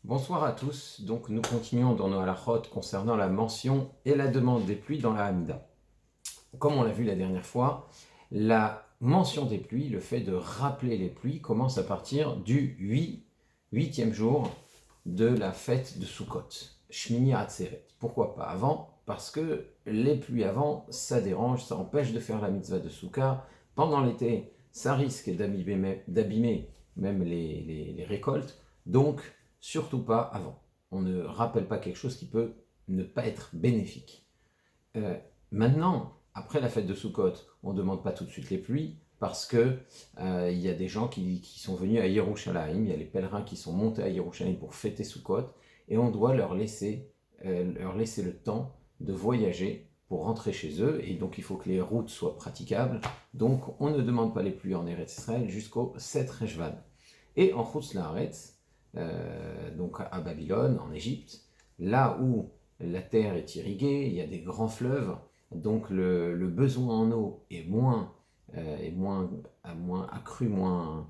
Bonsoir à tous. Donc nous continuons dans nos halachot concernant la mention et la demande des pluies dans la Hamida. Comme on l'a vu la dernière fois, la mention des pluies, le fait de rappeler les pluies, commence à partir du huitième jour de la fête de Sukkot, Shmini Atzeret. Pourquoi pas avant? Parce que les pluies avant, ça dérange, ça empêche de faire la mitzvah de Sukkah. Pendant l'été, ça risque d'abîmer même les récoltes. Donc, surtout pas avant. On ne rappelle pas quelque chose qui peut ne pas être bénéfique. Maintenant, après la fête de Sukkot, on ne demande pas tout de suite les pluies parce que il y a des gens qui sont venus à Yerushalayim, il y a les pèlerins qui sont montés à Yerushalayim pour fêter Sukkot et on doit leur laisser le temps de voyager pour rentrer chez eux, et donc il faut que les routes soient praticables. Donc on ne demande pas les pluies en Eretz Israël jusqu'au 7 Rejvan. Et en Chutz La'aretz, donc à Babylone, en Égypte, là où la terre est irriguée, il y a des grands fleuves, donc le besoin en eau est moins accru, moins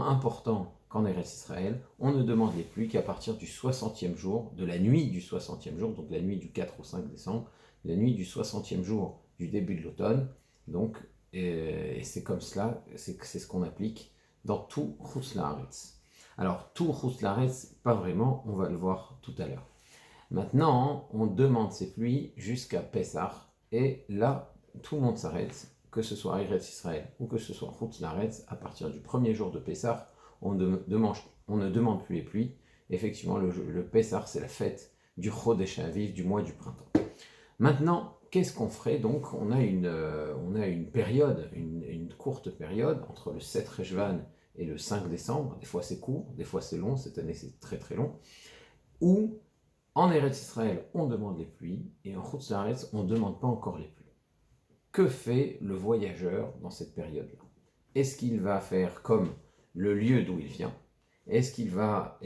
important qu'en Eretz Israël. On ne demande les pluies qu'à partir du 60e jour, de la nuit du 60e jour, donc la nuit du 4 au 5 décembre, la nuit du 60e jour du début de l'automne. Donc, et c'est comme cela, c'est ce qu'on applique dans tout Chutz La'aretz. Alors, tout Chutz La'aretz, pas vraiment, on va le voir tout à l'heure. Maintenant, on demande ces pluies jusqu'à Pessah, et là, tout le monde s'arrête, que ce soit Eretz Israël ou que ce soit Chutz La'aretz. À partir du premier jour de Pessah, on ne demande plus les pluies. Effectivement, le Pessah, c'est la fête du Chodesh Aviv, du mois du printemps. Maintenant, qu'est-ce qu'on ferait? Donc, on a une période, une courte période, entre le 7 Rejvan et le 5 décembre. Des fois c'est court, des fois c'est long, cette année c'est très très long, où en Eretz Israël, on demande les pluies, et en Chutz La'aretz, on ne demande pas encore les pluies. Que fait le voyageur dans cette période-là? Est-ce qu'il va faire comme le lieu d'où il vient? Est-ce qu'il va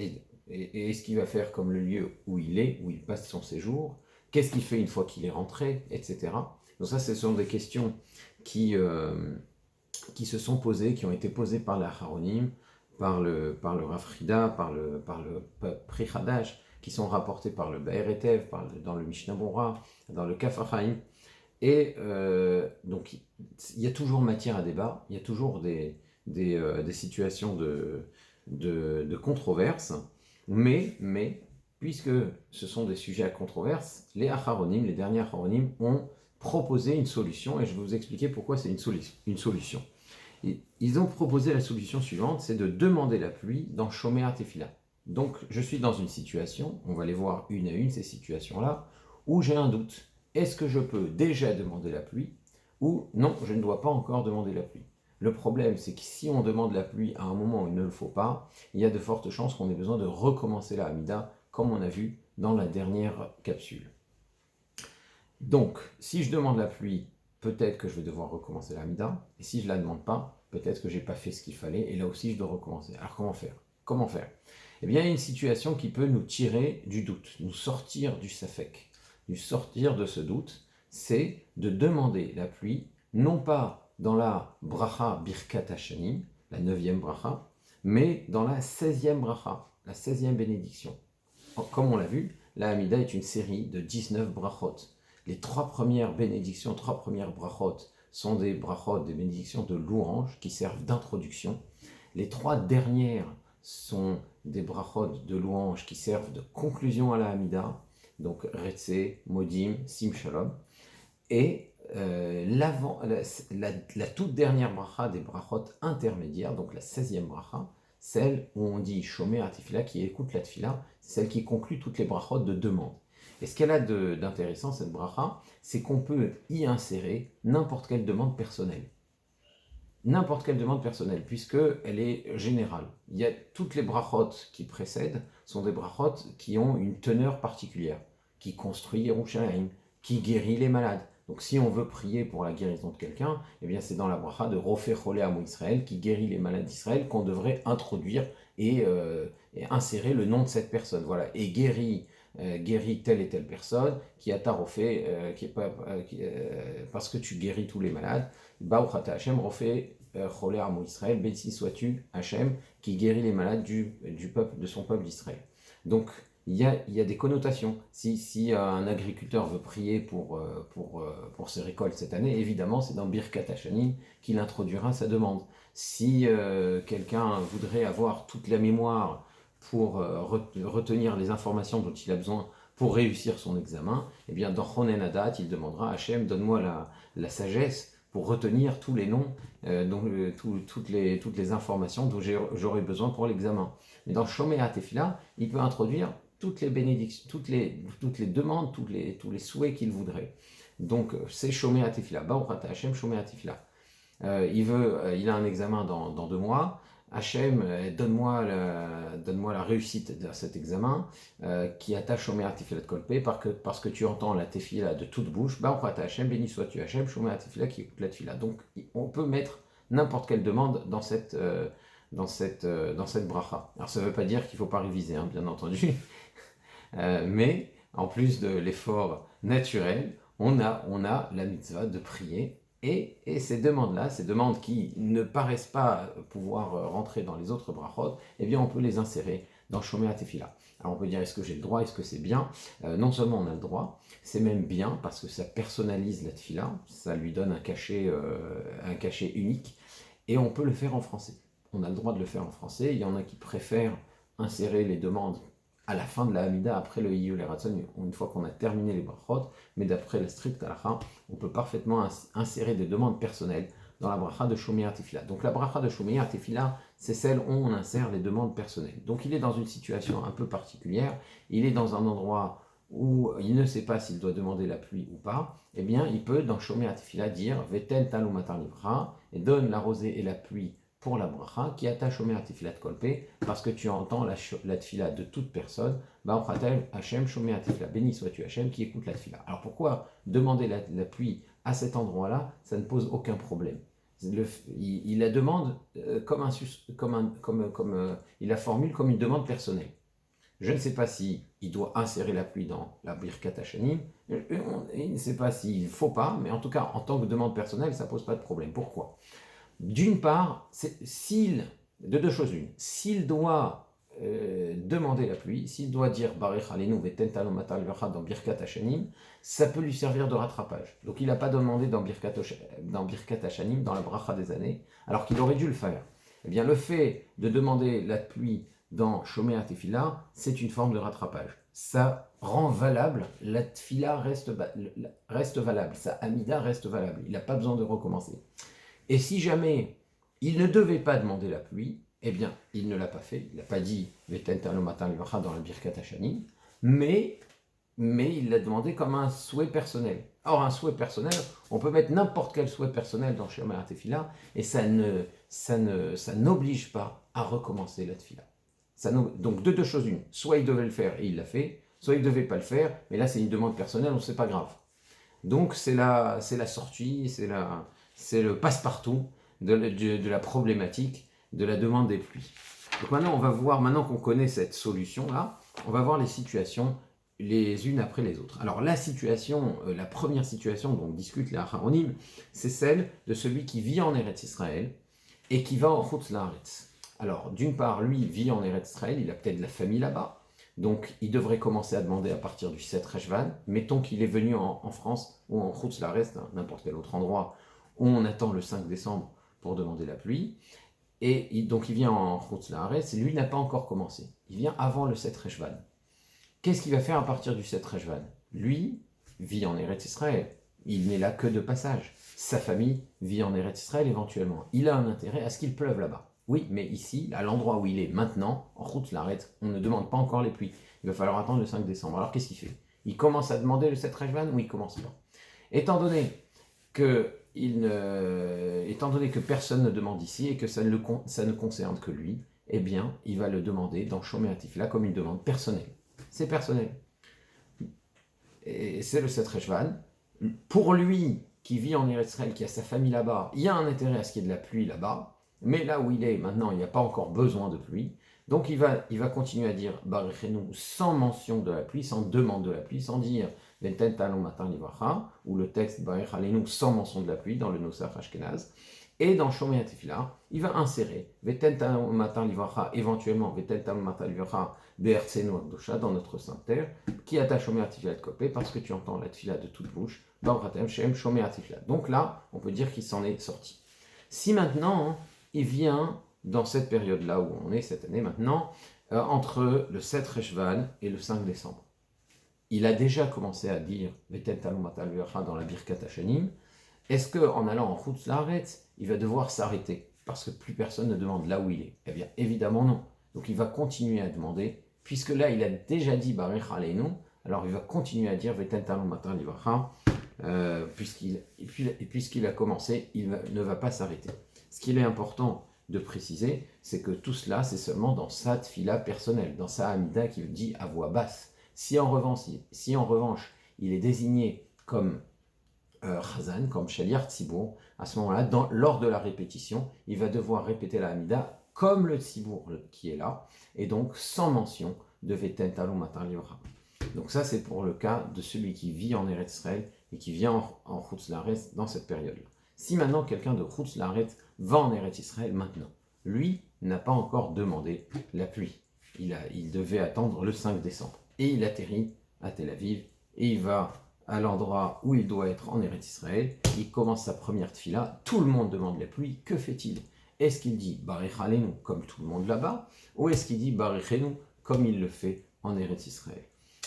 faire comme le lieu où il passe son séjour? Qu'est-ce qu'il fait une fois qu'il est rentré, etc. Donc ça, ce sont des questions qui se sont posées, qui ont été posées par les Acharonim, par le Rav Frida, par le Pri Hadash, qui sont rapportés par le Be'er Etev, dans le Mishnah Bora, dans le Kaf HaChaim. Et donc, il y a toujours matière à débat, il y a toujours des situations de controverse, mais, puisque ce sont des sujets à controverse, les Acharonim, les derniers Acharonim, ont proposé une solution, et je vais vous expliquer pourquoi c'est une solution. Ils ont proposé la solution suivante, c'est de demander la pluie dans Shomer Tefila. Donc, je suis dans une situation, on va les voir une à une, ces situations-là, où j'ai un doute. Est-ce que je peux déjà demander la pluie, ou non, je ne dois pas encore demander la pluie? Le problème, c'est que si on demande la pluie à un moment où il ne le faut pas, il y a de fortes chances qu'on ait besoin de recommencer la Hamida, comme on a vu dans la dernière capsule. Donc, si je demande la pluie, peut-être que je vais devoir recommencer la Hamida, et si je ne la demande pas, peut-être que je n'ai pas fait ce qu'il fallait, et là aussi je dois recommencer. Alors comment faire? Eh bien, il y a une situation qui peut nous tirer du doute, nous sortir du safek, nous sortir de ce doute, c'est de demander la pluie, non pas dans la bracha Birkat Hashanim, la 9e bracha, mais dans la 16e bracha, la 16e bénédiction. Comme on l'a vu, la Hamida est une série de 19 brachot. Les 3 premières bénédictions, 3 premières brachot, sont des brachot, des bénédictions de louange qui servent d'introduction. Les 3 dernières sont des brachot de louange qui servent de conclusion à la Hamida, donc Retsé, Modim, Sim Shalom. Et la toute dernière bracha des brachot intermédiaires, donc la 16e bracha, celle où on dit Shomer Tefila, qui écoute la Tefila, c'est celle qui conclut toutes les brachot de demande. Et ce qu'elle a d'intéressant, cette bracha, c'est qu'on peut y insérer n'importe quelle demande personnelle. N'importe quelle demande personnelle, puisqu'elle est générale. Il y a toutes les brachot qui précèdent sont des brachot qui ont une teneur particulière, qui construit Yerushalayim, qui guérit les malades. Donc si on veut prier pour la guérison de quelqu'un, eh bien c'est dans la bracha de Rofer Cholé Amo Israël, qui guérit les malades d'Israël, qu'on devrait introduire et insérer le nom de cette personne. Voilà, et guérit telle et telle personne, qui a tarofé, parce que tu guéris tous les malades, Baruch Ata Hashem, Rofé Cholé Amo Israël, béni sois-tu, Hachem, qui guérit les malades du peuple, de son peuple d'Israël. Donc, il y a des connotations. Si un agriculteur veut prier pour ses récoltes cette année, évidemment, c'est dans Birkat Hashanim qu'il introduira sa demande. Si quelqu'un voudrait avoir toute la mémoire pour retenir les informations dont il a besoin pour réussir son examen, eh bien, dans Chonen Adat, il demandera à Hachem, donne-moi la sagesse pour retenir tous les noms, toutes les informations dont j'aurai besoin pour l'examen. Mais dans Shomea Tefila, il peut introduire toutes les bénédictions, toutes les demandes, tous les souhaits qu'il voudrait. Donc, c'est Shomea Tefila. Baruch Ata Hachem Shomea Tefila. Il a un examen dans 2 mois. Hachem, donne-moi la réussite de cet examen qui attache Shomea Tefila de Kolpé parce que tu entends la Tefila de toute bouche. Baruch Ata Hachem, béni sois-tu Hachem, Shomea Tefila qui écoute la Tefila. Donc, on peut mettre n'importe quelle demande dans cette bracha. Alors, ça ne veut pas dire qu'il ne faut pas réviser, hein, bien entendu. Mais en plus de l'effort naturel, on a la mitzvah de prier. Et ces demandes-là, ces demandes qui ne paraissent pas pouvoir rentrer dans les autres brachot, eh bien on peut les insérer dans Shomea Tefila. Alors on peut dire, est-ce que j'ai le droit, est-ce que c'est bien? Non seulement on a le droit, c'est même bien parce que ça personnalise la Tefila, ça lui donne un cachet unique, et on peut le faire en français. On a le droit de le faire en français. Il y en a qui préfèrent insérer les demandes à la fin de la Hamida, après le Iyul et Ratzon, une fois qu'on a terminé les brachot, mais d'après la stricte halakha, on peut parfaitement insérer des demandes personnelles dans la bracha de Shomea Tefila. Donc la bracha de Shomea Tefila, c'est celle où on insère les demandes personnelles. Donc il est dans une situation un peu particulière, il est dans un endroit où il ne sait pas s'il doit demander la pluie ou pas, eh bien il peut dans Shomea Tefila dire « Vetel talou matar livra » et donne la rosée et la pluie pour la bracha, qui attache Shomea Tefila de Kolpé, parce que tu entends la tefila de toute personne, Baruch Ata Hachem Shomea Tefila, béni sois-tu Hachem qui écoute la tefila. Alors pourquoi demander la pluie à cet endroit-là, ça ne pose aucun problème. Il la demande il la formule comme une demande personnelle. Je ne sais pas si il doit insérer la pluie dans la Birkat Hashanim, il ne sait pas s'il ne faut pas, mais en tout cas, en tant que demande personnelle, ça ne pose pas de problème. Pourquoi? D'une part, de 2 choses l'une, s'il doit demander la pluie, s'il doit dire Barech Alenu Veten Talon Matar Levacha dans Birkat Hashanim, ça peut lui servir de rattrapage. Donc il n'a pas demandé dans Birkat Hashanim, dans la bracha des années, alors qu'il aurait dû le faire. Eh bien, le fait de demander la pluie dans Shomea Tefila, c'est une forme de rattrapage. Ça rend valable, la Tefila reste valable, sa Amida reste valable. Il n'a pas besoin de recommencer. Et si jamais il ne devait pas demander la pluie, eh bien, il ne l'a pas fait. Il n'a pas dit « Veten talon matar levacha » dans la Birkat Hashanim, mais il l'a demandé comme un souhait personnel. Or, un souhait personnel, on peut mettre n'importe quel souhait personnel dans Shomea Tefila, et ça n'oblige pas à recommencer la Tefila. Donc, de 2 choses une. Soit il devait le faire et il l'a fait, soit il ne devait pas le faire, mais là c'est une demande personnelle, donc c'est pas grave. Donc c'est la sortie, c'est le passe-partout de la problématique de la demande des pluies. Donc maintenant, on va voir, maintenant qu'on connaît cette solution-là, on va voir les situations les unes après les autres. Alors la première situation dont discutent les Acharonim, c'est celle de celui qui vit en Eretz Israël et qui va en Chutz La'aretz. Alors d'une part, lui vit en Eretz Israël, il a peut-être de la famille là-bas, donc il devrait commencer à demander à partir du 7 Reshvan. Mettons qu'il est venu en France ou en Chutz La'aretz, n'importe quel autre endroit, où on attend le 5 décembre pour demander la pluie. Et donc il vient en Chutz La'aretz, et lui n'a pas encore commencé. Il vient avant le 7 Reshvan. Qu'est-ce qu'il va faire à partir du 7 Reshvan? Lui vit en Eretz Israël. Il n'est là que de passage. Sa famille vit en Eretz Israël éventuellement. Il a un intérêt à ce qu'il pleuve là-bas. Oui, mais ici, à l'endroit où il est maintenant, en Chutz La'aretz, on ne demande pas encore les pluies. Il va falloir attendre le 5 décembre. Alors qu'est-ce qu'il fait? Il commence à demander le 7 Reshvan ou il commence pas? Étant donné que personne ne demande ici et que ça ne concerne que lui, eh bien, il va le demander dans Shomea Tefila comme une demande personnelle. C'est personnel. Et c'est le 7 Reshvan. Pour lui, qui vit en Eretz Israël, qui a sa famille là-bas, il y a un intérêt à ce qu'il y ait de la pluie là-bas, mais là où il est maintenant, il n'y a pas encore besoin de pluie. Donc il va continuer à dire Barechenu sans mention de la pluie, sans demande de la pluie, sans dire Venten talon matar livracha, ou le texte Barech alenu sans mention de la pluie dans le Nosach Ashkenaz. Et dans Shomea Tefila, il va insérer Veten Talmud Matin Livracha, éventuellement Veten Talmud Matin Livracha, Be'ertzenu Akdosha, dans notre sainte terre, qui attache Shomea Tefila de Kopé, parce que tu entends la Tefila de toute bouche, Baruch Shem Shomea Tefila. Donc là, on peut dire qu'il s'en est sorti. Si maintenant, il vient dans cette période-là où on est cette année maintenant, entre le 7 Reshvan et le 5 décembre, il a déjà commencé à dire Veten Talmud Matin Livracha dans la Birkat Hashanim. Est-ce qu'en allant en Chutz Laaretz, il va devoir s'arrêter parce que plus personne ne demande là où il est? Eh bien, évidemment non. Donc il va continuer à demander, puisque là il a déjà dit Barich Aleinu, alors il va continuer à dire Veten Talmud Matin Livracha, puisqu'il a commencé, ne va pas s'arrêter. Ce qu'il est important de préciser, c'est que tout cela, c'est seulement dans sa tfila personnelle, dans sa Hamida qu'il dit à voix basse. Si en revanche, il est désigné comme Chazan, comme Shaliach Tzibour, à ce moment-là, lors de la répétition, il va devoir répéter la Hamida comme le Tzibour qui est là, et donc sans mention de Veten Talmud Matin Livracha. Donc ça, c'est pour le cas de celui qui vit en Eretz Israël et qui vient en Chutz Laaretz dans cette période-là. Si maintenant quelqu'un de Chutz Laaretz va en Eretz Israël maintenant, lui n'a pas encore demandé la pluie. Il devait attendre le 5 décembre. Et il atterrit à Tel Aviv et il va à l'endroit où il doit être en Eretz Israël. Il commence sa première tfila. Tout le monde demande la pluie. Que fait-il? Est-ce qu'il dit Barich Aleinu comme tout le monde là-bas, ou est-ce qu'il dit Barichenu comme il le fait en Eretz Israël?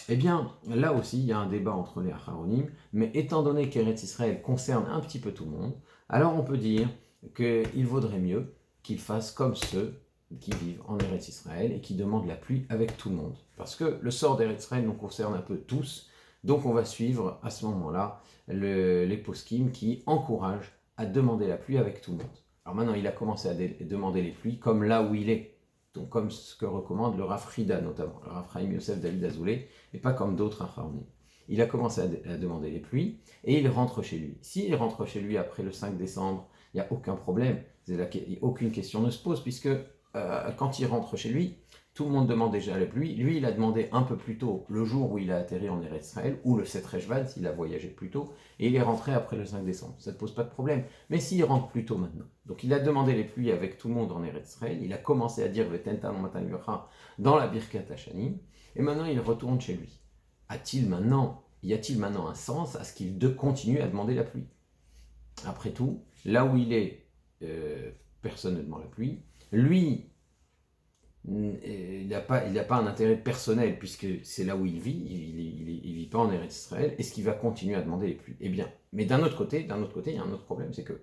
Eh bien, là aussi, il y a un débat entre les Acharonim, mais étant donné qu'Eretz Israël concerne un petit peu tout le monde, alors on peut dire qu'il vaudrait mieux qu'il fasse comme ceux qui vivent en Eretz Israël et qui demandent la pluie avec tout le monde. Parce que le sort d'Eretz Israël nous concerne un peu tous, donc on va suivre à ce moment-là les poskim qui encouragent à demander la pluie avec tout le monde. Alors maintenant, il a commencé à demander les pluies comme là où il est. Donc comme ce que recommande le Rav Frida notamment, le Rav Chaim Yosef David Azoulay, et pas comme d'autres Acharonim. Il a commencé à demander les pluies, et il rentre chez lui. S'il rentre chez lui après le 5 décembre, il n'y a aucun problème, aucune question ne se pose, puisque quand il rentre chez lui, tout le monde demande déjà la pluie. Lui, il a demandé un peu plus tôt, le jour où il a atterri en Eretz Israël, ou le 7 Reshvan, s'il a voyagé plus tôt, et il est rentré après le 5 décembre. Ça ne pose pas de problème. Mais s'il rentre plus tôt maintenant, donc il a demandé les pluies avec tout le monde en Eretz Israël, il a commencé à dire Veten Talmud Matin Livracha dans la Birkat Hashanim, et maintenant il retourne chez lui. Y a-t-il maintenant un sens à ce qu'il continue à demander la pluie? Après tout, là où il est, personne ne demande la pluie. Lui, il n'a pas un intérêt personnel puisque c'est là où il vit, il vit pas en Eretz Israël. Est-ce qu'il va continuer à demander les pluies? Eh bien, mais d'un autre côté, il y a un autre problème, c'est que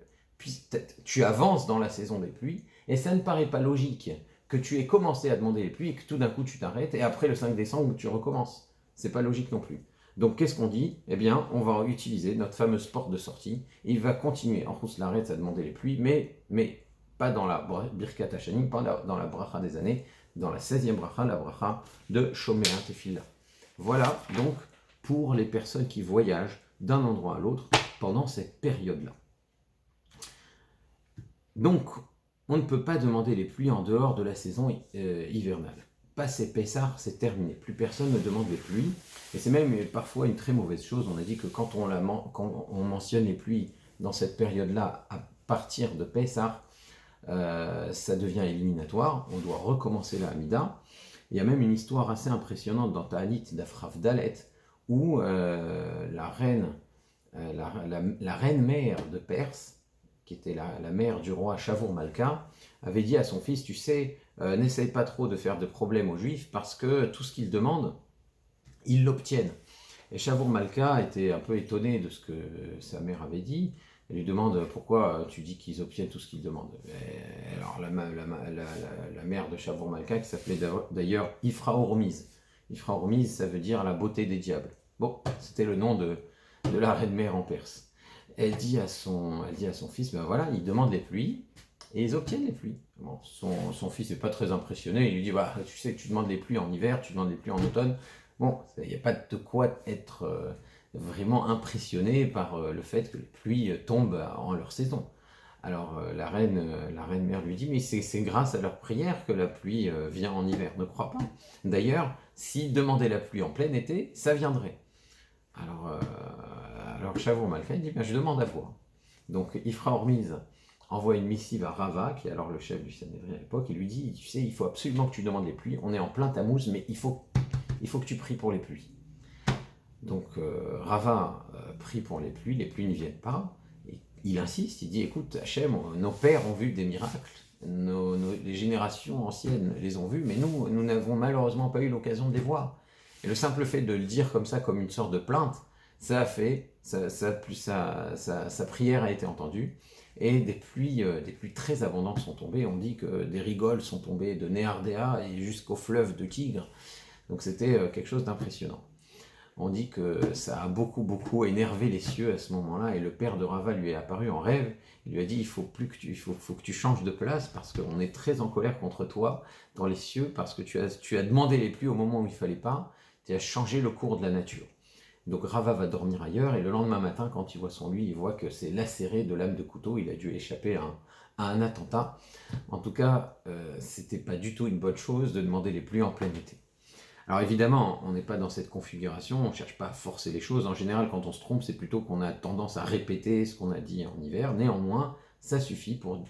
tu avances dans la saison des pluies et ça ne paraît pas logique que tu aies commencé à demander les pluies et que tout d'un coup tu t'arrêtes et après le 5 décembre tu recommences. C'est pas logique non plus. Donc qu'est-ce qu'on dit? Eh bien, on va utiliser notre fameuse porte de sortie et il va continuer en Chutz Laaretz à demander les pluies, mais pas dans la Birkat Hashanim, pas dans la bracha des années, dans la 16e bracha, la bracha de Shomea Tefila. Voilà donc pour les personnes qui voyagent d'un endroit à l'autre pendant cette période-là. Donc, on ne peut pas demander les pluies en dehors de la saison hivernale. Passé Pessah, c'est terminé. Plus personne ne demande les pluies. Et c'est même parfois une très mauvaise chose. On a dit que quand on mentionne les pluies dans cette période-là, à partir de Pessah, ça devient éliminatoire, on doit recommencer la Hamida. Il y a même une histoire assez impressionnante dans Ta'anit d'Afraf Dalet, où la reine mère de Perse, qui était la mère du roi Shavour Malka, avait dit à son fils, tu sais, n'essaye pas trop de faire de problèmes aux Juifs, parce que tout ce qu'ils demandent, ils l'obtiennent. Et Shavour Malka était un peu étonné de ce que sa mère avait dit. Elle lui demande pourquoi tu dis qu'ils obtiennent tout ce qu'ils demandent. Et alors la mère de Shavour Malka, qui s'appelait d'ailleurs Ifra Hormiz. Ifra Hormiz, ça veut dire la beauté des diables. Bon, c'était le nom de la reine-mère en Perse. Elle dit à son fils, ben voilà, ils demandent les pluies, et ils obtiennent les pluies. Bon, son fils n'est pas très impressionné, il lui dit, bah, tu sais que tu demandes les pluies en hiver, tu demandes les pluies en automne. Bon, il n'y a pas de quoi être vraiment impressionné par le fait que les pluies tombent en leur saison. Alors la reine mère lui dit, mais c'est grâce à leur prière que la pluie vient en hiver, ne crois pas. D'ailleurs, s'ils demandaient la pluie en plein été, ça viendrait. Alors Shavour Malka dit, ben, je demande à voir. Donc Ifra Hormiz envoie une missive à Rava, qui est alors le chef du Sanhédrin à l'époque, et lui dit, tu sais, il faut absolument que tu demandes les pluies, on est en plein Tammuz, mais il faut que tu pries pour les pluies. Donc Rava prie pour les pluies ne viennent pas, et il insiste, il dit, écoute, Hachem, nos pères ont vu des miracles, les générations anciennes les ont vus, mais nous n'avons malheureusement pas eu l'occasion de les voir. Et le simple fait de le dire comme ça, comme une sorte de plainte, ça a fait, sa prière a été entendue, et des pluies très abondantes sont tombées. On dit que des rigoles sont tombées de Néardéa et jusqu'au fleuve de Tigre. Donc c'était quelque chose d'impressionnant. On dit que ça a beaucoup énervé les cieux à ce moment-là, et le père de Rava lui est apparu en rêve. Il lui a dit, il faut que tu changes de place, parce qu'on est très en colère contre toi dans les cieux, parce que tu as demandé les pluies au moment où il ne fallait pas, tu as changé le cours de la nature. Donc Rava va dormir ailleurs, et le lendemain matin, quand il voit son lit, il voit que c'est lacéré de lame de couteau, il a dû échapper à un attentat. En tout cas, c'était pas du tout une bonne chose de demander les pluies en plein été. Alors évidemment, on n'est pas dans cette configuration, on ne cherche pas à forcer les choses. En général, quand on se trompe, c'est plutôt qu'on a tendance à répéter ce qu'on a dit en hiver. Néanmoins, ça suffit pour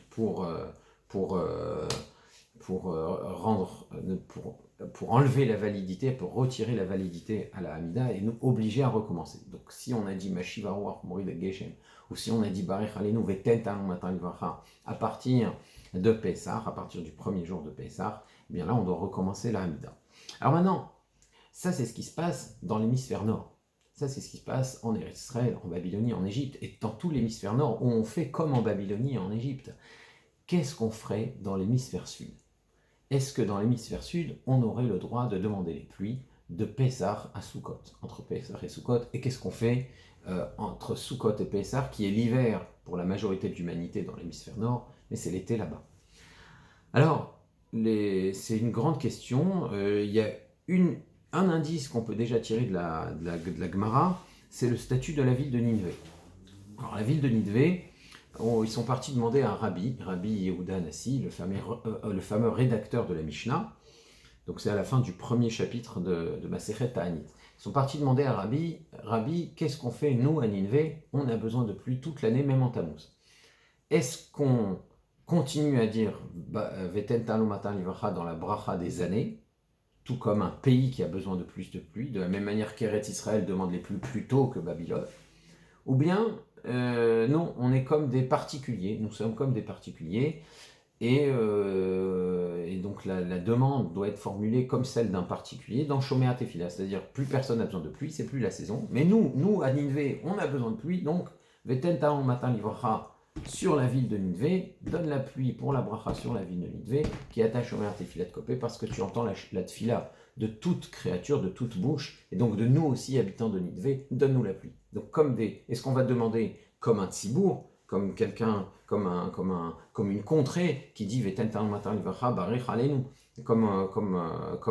enlever la validité, pour retirer la validité à la Hamida et nous obliger à recommencer. Donc si on a dit Mashiva Ruach Morid Geshem, ou si on a dit Barech Alenu Veten Talon Matan Livracha à partir de Pessah, à partir du premier jour de Pessah, eh bien là on doit recommencer la Hamida. Alors maintenant, ça c'est ce qui se passe dans l'hémisphère nord. Ça c'est ce qui se passe en Israël, en Babylonie, en Égypte, et dans tout l'hémisphère nord où on fait comme en Babylonie et en Égypte. Qu'est-ce qu'on ferait dans l'hémisphère sud? Est-ce que dans l'hémisphère sud, on aurait le droit de demander les pluies de Pessah à Sukkot, entre Pessah et Sukkot? Et qu'est-ce qu'on fait entre Sukkot et Pessah, qui est l'hiver pour la majorité de l'humanité dans l'hémisphère nord, mais c'est l'été là-bas? Alors, c'est une grande question. Il y a un indice qu'on peut déjà tirer de la Gemara, c'est le statut de la ville de Nineveh. Alors la ville de Nineveh, ils sont partis demander à un Rabbi Yehuda Nassi, le fameux rédacteur de la Mishnah. Donc c'est à la fin du premier chapitre de Masechet Ta'anit. Ils sont partis demander à Rabbi, qu'est-ce qu'on fait nous à Nineveh? On a besoin de pluie toute l'année, même en Tammuz. Est-ce qu'on continue à dire Veten Talon Matan Livracha dans la bracha des années, tout comme un pays qui a besoin de plus de pluie, de la même manière qu'Eretz Israël demande les pluies plus tôt que Babylone? Ou bien, non, on est comme des particuliers, nous sommes comme des particuliers, et donc la demande doit être formulée comme celle d'un particulier dans Shomea Tefila, c'est-à-dire plus personne n'a besoin de pluie, c'est plus la saison, mais nous à Nineveh, on a besoin de pluie, donc Veten Talon Matan Livracha sur la ville de Nineveh, donne la pluie pour la bracha sur la ville de Nineveh, qui attache Omer Tefila de Kopé, parce que tu entends la tefila de toute créature, de toute bouche, et donc de nous aussi, habitants de Nineveh, donne-nous la pluie. Donc est-ce qu'on va demander comme un tzibour, comme quelqu'un, comme une contrée qui dit Veten Talon Matan Livracha Barech Aleinu, comme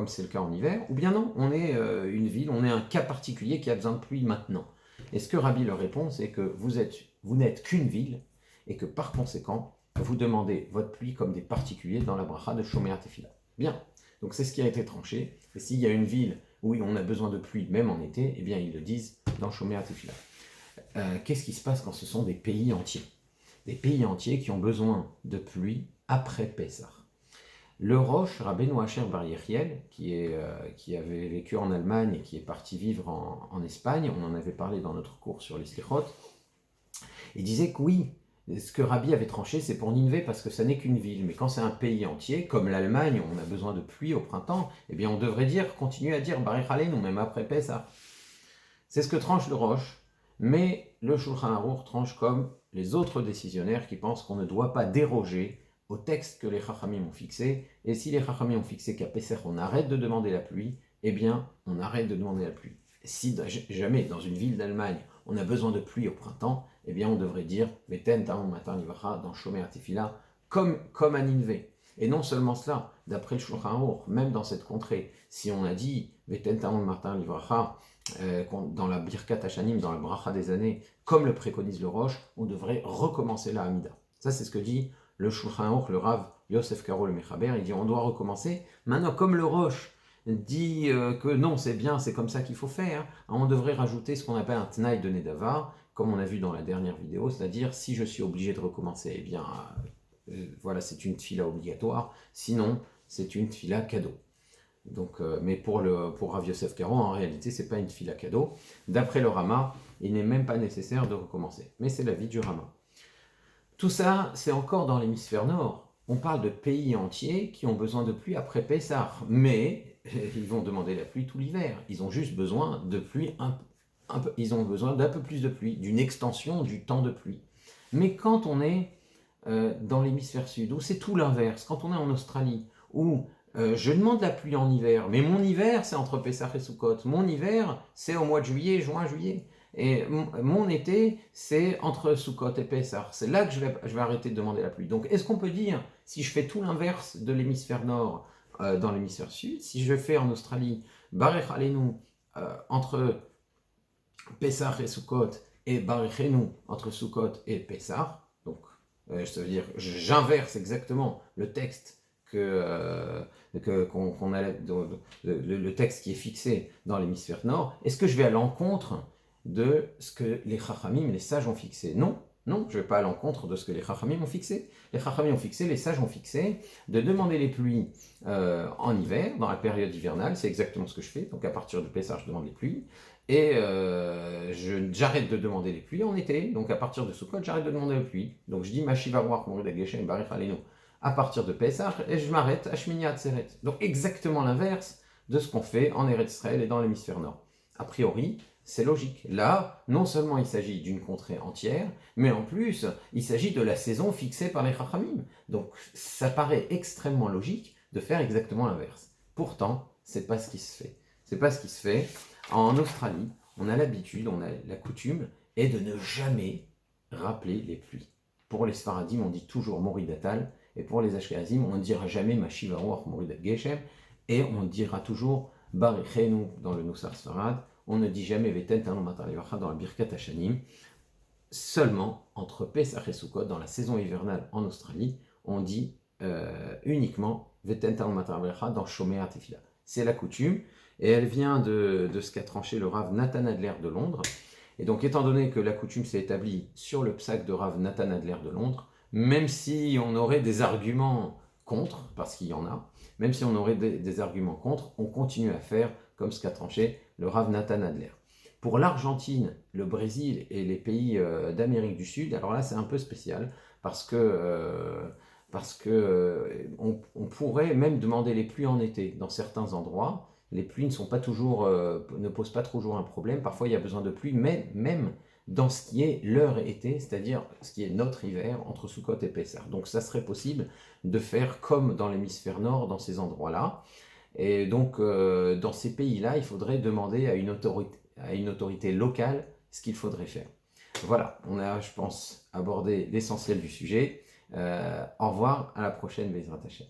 c'est le cas en hiver, ou bien non, on est une ville, on est un cas particulier qui a besoin de pluie maintenant. Et ce que Rabbi leur répond, c'est que vous n'êtes qu'une ville, et que par conséquent, vous demandez votre pluie comme des particuliers dans la bracha de Shomer Tefila. Bien, donc c'est ce qui a été tranché, et s'il y a une ville où on a besoin de pluie, même en été, eh bien ils le disent dans Shomer Tefila. Qu'est-ce qui se passe quand ce sont des pays entiers? Des pays entiers qui ont besoin de pluie après Pessah. Le Roche, Rabbeinu Asher Bar Yechiel, qui avait vécu en Allemagne et qui est parti vivre en Espagne, on en avait parlé dans notre cours sur les Slichot, il disait que oui, ce que Rabbi avait tranché, c'est pour Nineveh parce que ça n'est qu'une ville. Mais quand c'est un pays entier, comme l'Allemagne, on a besoin de pluie au printemps, eh bien on devrait continuer à dire Barech Aleinu, même après Pessah. C'est ce que tranche le Roche, mais le Shulchan Aruch tranche comme les autres décisionnaires qui pensent qu'on ne doit pas déroger au texte que les Chachamim ont fixé. Et si les Chachamim ont fixé qu'à Pessah on arrête de demander la pluie, eh bien on arrête de demander la pluie. Si jamais dans une ville d'Allemagne on a besoin de pluie au printemps, eh bien on devrait dire Veten Talon Matan Livracha dans Shomer Tefila, comme à Nineveh. Et non seulement cela, d'après le Shulchan Aruch, même dans cette contrée, si on a dit Veten Talon Matan Livracha dans la Birkat Hashanim, dans la bracha des années, comme le préconise le Roche, on devrait recommencer la Hamida. Ça c'est ce que dit le Shulchan Aruch, le Rav Yosef Karo le Mechaber, il dit on doit recommencer. Maintenant, comme le Roche dit que non, c'est bien, c'est comme ça qu'il faut faire, on devrait rajouter ce qu'on appelle un Tnaï de Nedavar, comme on a vu dans la dernière vidéo, c'est-à-dire si je suis obligé de recommencer, eh bien, voilà, c'est une tfila obligatoire, sinon, c'est une tfila cadeau. Donc, mais pour Rav Yosef Karo, en réalité, c'est pas une tfila cadeau. D'après le Rama, il n'est même pas nécessaire de recommencer. Mais c'est l'avis du Rama. Tout ça, c'est encore dans l'hémisphère nord. On parle de pays entiers qui ont besoin de pluie après Pessah. Mais ils vont demander la pluie tout l'hiver. Ils ont juste besoin de pluie, ils ont besoin d'un peu plus de pluie, d'une extension du temps de pluie. Mais quand on est dans l'hémisphère sud, où c'est tout l'inverse, quand on est en Australie, où je demande la pluie en hiver, mais mon hiver, c'est entre Pessah et Sukkot. Mon hiver, c'est au mois de juillet, juin, juillet. Et mon été, c'est entre Sukkot et Pessah. C'est là que je vais arrêter de demander la pluie. Donc, est-ce qu'on peut dire, si je fais tout l'inverse de l'hémisphère nord dans l'hémisphère sud, si je fais en Australie, Barech Aleinu, entre Pessah et Sukkot, et Barechenu, entre Sukkot et Pessah, donc, ça veut dire, j'inverse exactement le texte qu'on a, le texte qui est fixé dans l'hémisphère nord, est-ce que je vais à l'encontre de ce que les Chachamim, les sages ont fixé? Non, non, je ne vais pas à l'encontre de ce que les Chachamim ont fixé. Les Chachamim ont fixé, les sages ont fixé, de demander les pluies en hiver, dans la période hivernale, c'est exactement ce que je fais, donc à partir de Pessah, je demande les pluies, et j'arrête de demander les pluies en été, donc à partir de Sukkot, j'arrête de demander les pluies. Donc je dis, Mashiva Ruach Morid Geshem Barich Aleinu, à partir de Pessah, et je m'arrête à Shmini Atzeret. Donc exactement l'inverse de ce qu'on fait en Eretz Israël et dans l'hémisphère nord. A priori, c'est logique. Là, non seulement il s'agit d'une contrée entière, mais en plus, il s'agit de la saison fixée par les Chachamim. Donc ça paraît extrêmement logique de faire exactement l'inverse. Pourtant, c'est pas ce qui se fait. C'est pas ce qui se fait. En Australie, on a l'habitude, on a la coutume, est de ne jamais rappeler les pluies. Pour les Sfaradim, on dit toujours Moridatal, et pour les Ashkenazim, on ne dira jamais Mashiva Ruach Moridat Geshem, et on dira toujours Barichenu dans le Nusar Sfarad, on ne dit jamais Veten Tanu Matar Levacha dans la Birkat Hashanim. Seulement, entre Pesach et Sukkot, dans la saison hivernale en Australie, on dit uniquement Veten Tanu Matar Levacha dans Shomea Tefila. C'est la coutume, et elle vient de ce qu'a tranché le Rav Nathan Adler de Londres. Et donc, étant donné que la coutume s'est établie sur le psaque de Rav Nathan Adler de Londres, même si on aurait des arguments contre, parce qu'il y en a, même si on aurait des arguments contre, on continue à faire comme ce qu'a tranché le Rav Nathan Adler. Pour l'Argentine, le Brésil et les pays d'Amérique du Sud, alors là c'est un peu spécial, parce que on pourrait même demander les pluies en été dans certains endroits. Les pluies ne posent pas toujours un problème. Parfois, il y a besoin de pluie, mais même dans ce qui est leur été, c'est-à-dire ce qui est notre hiver, entre Sukkot et Pessah. Donc, ça serait possible de faire comme dans l'hémisphère nord, dans ces endroits-là. Et donc, dans ces pays-là, il faudrait demander à une autorité locale ce qu'il faudrait faire. Voilà, on a, je pense, abordé l'essentiel du sujet. Au revoir, à la prochaine, Bezrat Hashem.